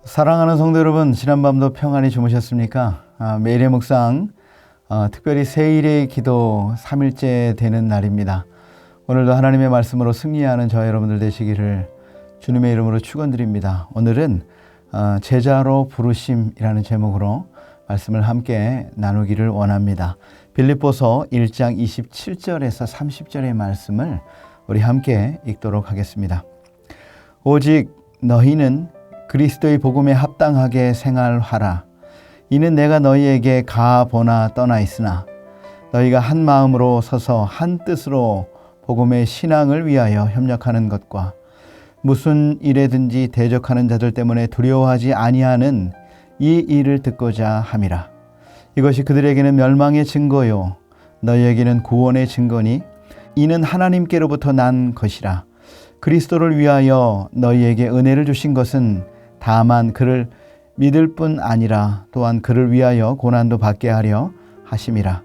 사랑하는 성도 여러분, 지난밤도 평안히 주무셨습니까? 매일의 묵상, 특별히 세일의 기도 3일째 되는 날입니다. 오늘도 하나님의 말씀으로 승리하는 저와 여러분들 되시기를 주님의 이름으로 축원드립니다. 오늘은 제자로 부르심이라는 제목으로 말씀을 함께 나누기를 원합니다. 빌립보서 1장 27절에서 30절의 말씀을 우리 함께 읽도록 하겠습니다. 오직 너희는 그리스도의 복음에 합당하게 생활하라. 이는 내가 너희에게 가보나 떠나 있으나 너희가 한 마음으로 서서 한 뜻으로 복음의 신앙을 위하여 협력하는 것과 무슨 일에든지 대적하는 자들 때문에 두려워하지 아니하는 이 일을 듣고자 함이라. 이것이 그들에게는 멸망의 증거요 너희에게는 구원의 증거니 이는 하나님께로부터 난 것이라. 그리스도를 위하여 너희에게 은혜를 주신 것은 다만 그를 믿을 뿐 아니라 또한 그를 위하여 고난도 받게 하려 하심이라.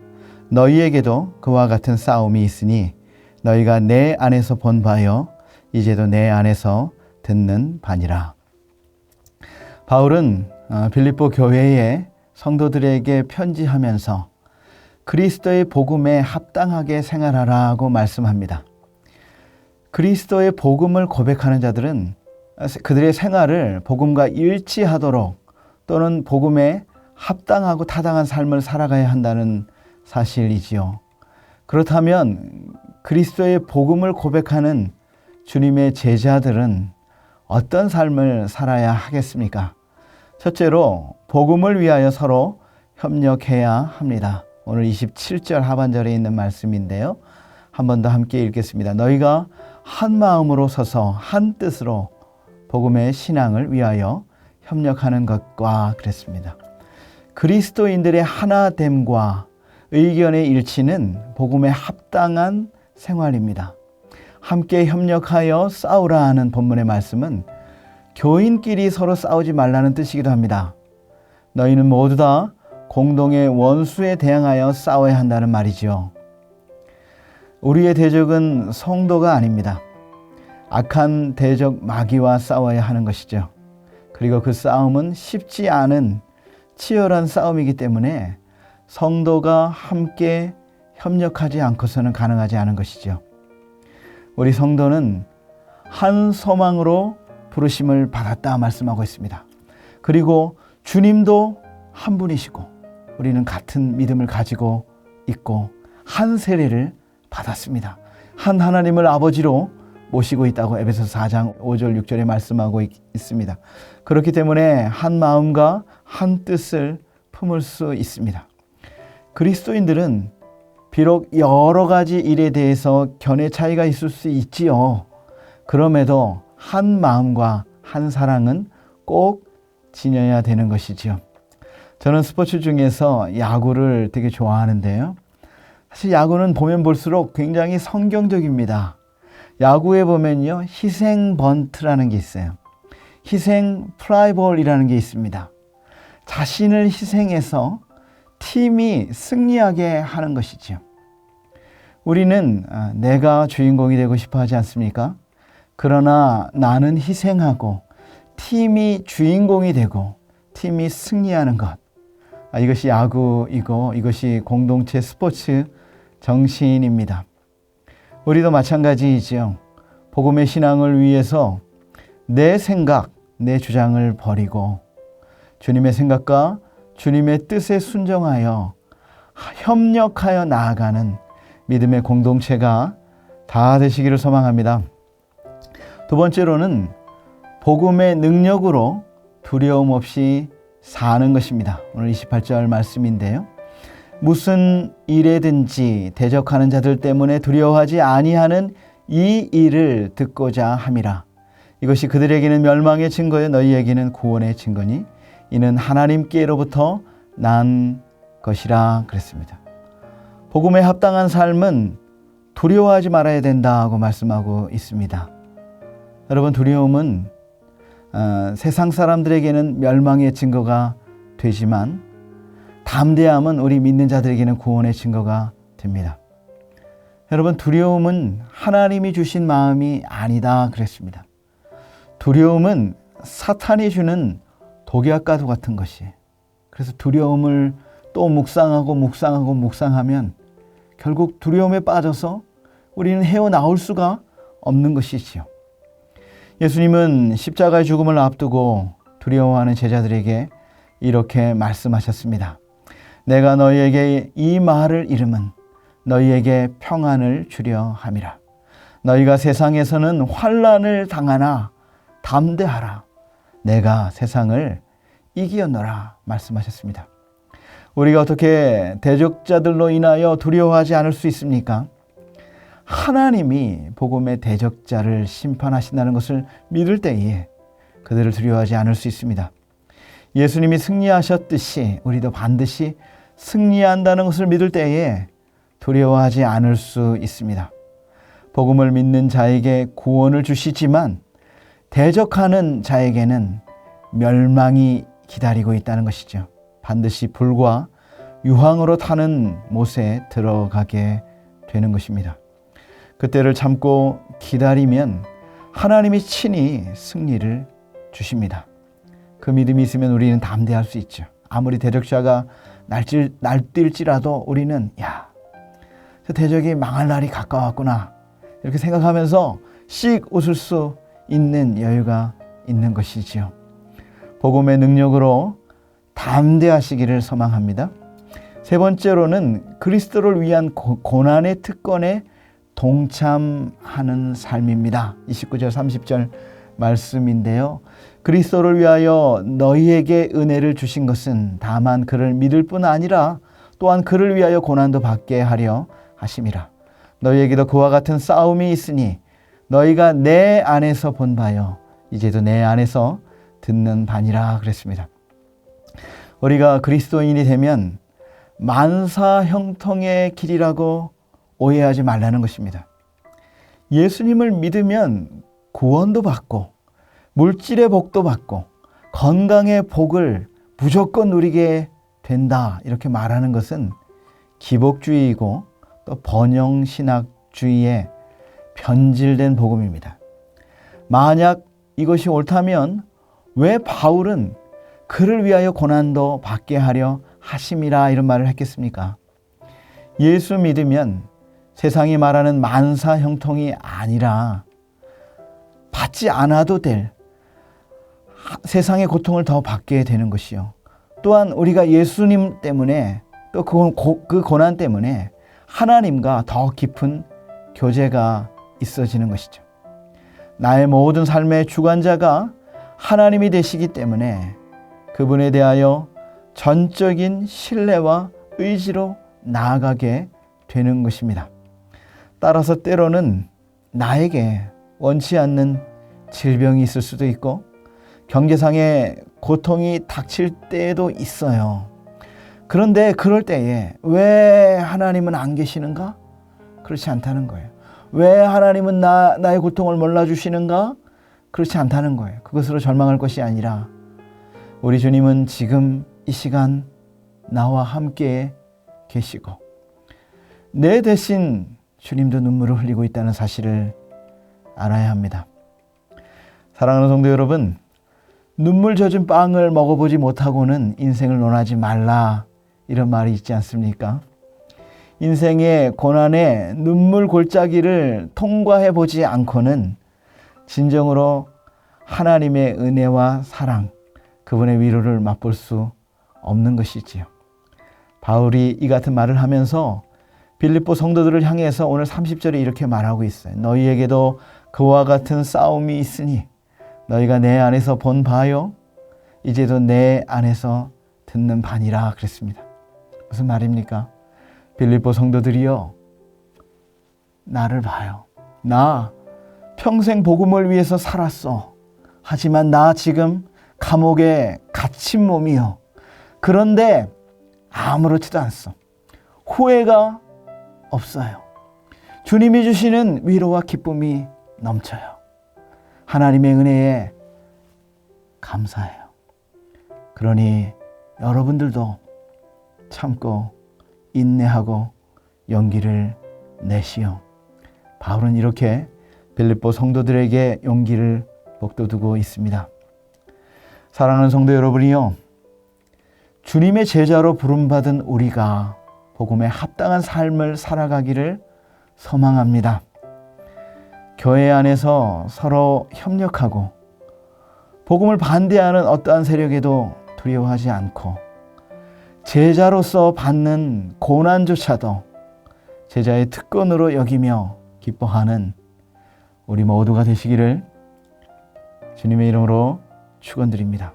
너희에게도 그와 같은 싸움이 있으니 너희가 내 안에서 본 바요 이제도 내 안에서 듣는 바니라. 바울은 빌립보 교회의 성도들에게 편지하면서 그리스도의 복음에 합당하게 생활하라고 말씀합니다. 그리스도의 복음을 고백하는 자들은 그들의 생활을 복음과 일치하도록 또는 복음에 합당하고 타당한 삶을 살아가야 한다는 사실이지요. 그렇다면 그리스도의 복음을 고백하는 주님의 제자들은 어떤 삶을 살아야 하겠습니까? 첫째로 복음을 위하여 서로 협력해야 합니다. 오늘 27절 하반절에 있는 말씀인데요. 한 번 더 함께 읽겠습니다. 너희가 한 마음으로 서서 한 뜻으로 복음의 신앙을 위하여 협력하는 것과 그랬습니다. 그리스도인들의 하나됨과 의견의 일치는 복음에 합당한 생활입니다. 함께 협력하여 싸우라 하는 본문의 말씀은 교인끼리 서로 싸우지 말라는 뜻이기도 합니다. 너희는 모두 다 공동의 원수에 대항하여 싸워야 한다는 말이죠. 우리의 대적은 성도가 아닙니다. 악한 대적 마귀와 싸워야 하는 것이죠. 그리고 그 싸움은 쉽지 않은 치열한 싸움이기 때문에 성도가 함께 협력하지 않고서는 가능하지 않은 것이죠. 우리 성도는 한 소망으로 부르심을 받았다 말씀하고 있습니다. 그리고 주님도 한 분이시고 우리는 같은 믿음을 가지고 있고 한 세례를 받았습니다. 한 하나님을 아버지로 모시고 있다고 에베소서 4장 5절 6절에 말씀하고 있습니다. 그렇기 때문에 한 마음과 한 뜻을 품을 수 있습니다. 그리스도인들은 비록 여러 가지 일에 대해서 견해 차이가 있을 수 있지요. 그럼에도 한 마음과 한 사랑은 꼭 지녀야 되는 것이지요. 저는 스포츠 중에서 야구를 되게 좋아하는데요. 사실 야구는 보면 볼수록 굉장히 성경적입니다. 야구에 보면요, 희생 번트라는 게 있어요. 희생 플라이볼이라는 게 있습니다. 자신을 희생해서 팀이 승리하게 하는 것이죠. 우리는 내가 주인공이 되고 싶어 하지 않습니까? 그러나 나는 희생하고 팀이 주인공이 되고 팀이 승리하는 것. 이것이 야구이고 이것이 공동체 스포츠 정신입니다. 우리도 마찬가지이지요. 복음의 신앙을 위해서 내 생각, 내 주장을 버리고 주님의 생각과 주님의 뜻에 순종하여 협력하여 나아가는 믿음의 공동체가 다 되시기를 소망합니다. 두 번째로는 복음의 능력으로 두려움 없이 사는 것입니다. 오늘 28절 말씀인데요. 무슨 일에든지 대적하는 자들 때문에 두려워하지 아니하는 이 일을 듣고자 함이라. 이것이 그들에게는 멸망의 증거요 너희에게는 구원의 증거니 이는 하나님께로부터 난 것이라 그랬습니다. 복음에 합당한 삶은 두려워하지 말아야 된다고 말씀하고 있습니다. 여러분, 두려움은 세상 사람들에게는 멸망의 증거가 되지만 담대함은 우리 믿는 자들에게는 구원의 증거가 됩니다. 여러분, 두려움은 하나님이 주신 마음이 아니다 그랬습니다. 두려움은 사탄이 주는 독약과도 같은 것이. 그래서 두려움을 또 묵상하면 결국 두려움에 빠져서 우리는 헤어나올 수가 없는 것이지요. 예수님은 십자가의 죽음을 앞두고 두려워하는 제자들에게 이렇게 말씀하셨습니다. 내가 너희에게 이 말을 이름은 너희에게 평안을 주려 함이라. 너희가 세상에서는 환난을 당하나 담대하라. 내가 세상을 이기었노라 말씀하셨습니다. 우리가 어떻게 대적자들로 인하여 두려워하지 않을 수 있습니까? 하나님이 복음의 대적자를 심판하신다는 것을 믿을 때에 그들을 두려워하지 않을 수 있습니다. 예수님이 승리하셨듯이 우리도 반드시 승리한다는 것을 믿을 때에 두려워하지 않을 수 있습니다. 복음을 믿는 자에게 구원을 주시지만 대적하는 자에게는 멸망이 기다리고 있다는 것이죠. 반드시 불과 유황으로 타는 못에 들어가게 되는 것입니다. 그때를 참고 기다리면 하나님이 친히 승리를 주십니다. 그 믿음이 있으면 우리는 담대할 수 있죠. 아무리 대적자가 날뛸지라도 우리는 저 대적이 망할 날이 가까웠구나 이렇게 생각하면서 씩 웃을 수 있는 여유가 있는 것이지요. 복음의 능력으로 담대하시기를 소망합니다. 세 번째로는 그리스도를 위한 고난의 특권에 동참하는 삶입니다. 29절 30절 말씀인데요. 그리스도를 위하여 너희에게 은혜를 주신 것은 다만 그를 믿을 뿐 아니라 또한 그를 위하여 고난도 받게 하려 하심이라. 너희에게도 그와 같은 싸움이 있으니 너희가 내 안에서 본 바요 이제도 내 안에서 듣는 바니라 그랬습니다. 우리가 그리스도인이 되면 만사형통의 길이라고 오해하지 말라는 것입니다. 예수님을 믿으면 구원도 받고 물질의 복도 받고 건강의 복을 무조건 누리게 된다 이렇게 말하는 것은 기복주의이고 또 번영신학주의의 변질된 복음입니다. 만약 이것이 옳다면 왜 바울은 그를 위하여 고난도 받게 하려 하심이라 이런 말을 했겠습니까? 예수 믿으면 세상이 말하는 만사형통이 아니라 받지 않아도 될 세상의 고통을 더 받게 되는 것이요. 또한 우리가 예수님 때문에 또 그 고난 때문에 하나님과 더 깊은 교제가 있어지는 것이죠. 나의 모든 삶의 주관자가 하나님이 되시기 때문에 그분에 대하여 전적인 신뢰와 의지로 나아가게 되는 것입니다. 따라서 때로는 나에게 원치 않는 질병이 있을 수도 있고 경제상의 고통이 닥칠 때도 있어요. 그런데 그럴 때에 왜 하나님은 안 계시는가? 그렇지 않다는 거예요. 왜 하나님은 나의 고통을 몰라주시는가? 그렇지 않다는 거예요. 그것으로 절망할 것이 아니라 우리 주님은 지금 이 시간 나와 함께 계시고 내 대신 주님도 눈물을 흘리고 있다는 사실을 알아야 합니다. 사랑하는 성도 여러분, 눈물 젖은 빵을 먹어보지 못하고는 인생을 논하지 말라 이런 말이 있지 않습니까? 인생의 고난의 눈물 골짜기를 통과해 보지 않고는 진정으로 하나님의 은혜와 사랑, 그분의 위로를 맛볼 수 없는 것이지요. 바울이 이 같은 말을 하면서 빌립보 성도들을 향해서 오늘 30절에 이렇게 말하고 있어요. 너희에게도 그와 같은 싸움이 있으니 너희가 내 안에서 본 바요 이제도 내 안에서 듣는 바니라 그랬습니다. 무슨 말입니까? 빌립보 성도들이요, 나를 봐요. 나 평생 복음을 위해서 살았어. 하지만 나 지금 감옥에 갇힌 몸이요. 그런데 아무렇지도 않소. 후회가 없어요. 주님이 주시는 위로와 기쁨이 넘쳐요. 하나님의 은혜에 감사해요. 그러니 여러분들도 참고 인내하고 용기를 내시오. 바울은 이렇게 빌립보 성도들에게 용기를 북돋우고 있습니다. 사랑하는 성도 여러분이요, 주님의 제자로 부름받은 우리가 복음에 합당한 삶을 살아가기를 소망합니다. 교회 안에서 서로 협력하고 복음을 반대하는 어떠한 세력에도 두려워하지 않고 제자로서 받는 고난조차도 제자의 특권으로 여기며 기뻐하는 우리 모두가 되시기를 주님의 이름으로 축원드립니다.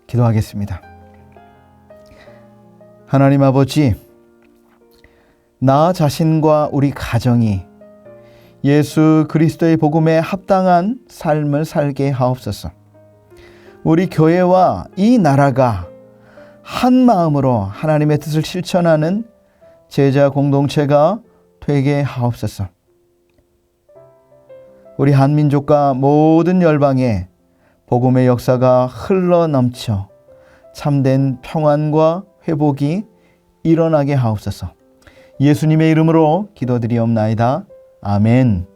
기도하겠습니다. 하나님 아버지, 나 자신과 우리 가정이 예수 그리스도의 복음에 합당한 삶을 살게 하옵소서. 우리 교회와 이 나라가 한 마음으로 하나님의 뜻을 실천하는 제자 공동체가 되게 하옵소서. 우리 한민족과 모든 열방에 복음의 역사가 흘러넘쳐 참된 평안과 회복이 일어나게 하옵소서. 예수님의 이름으로 기도드리옵나이다. 아멘.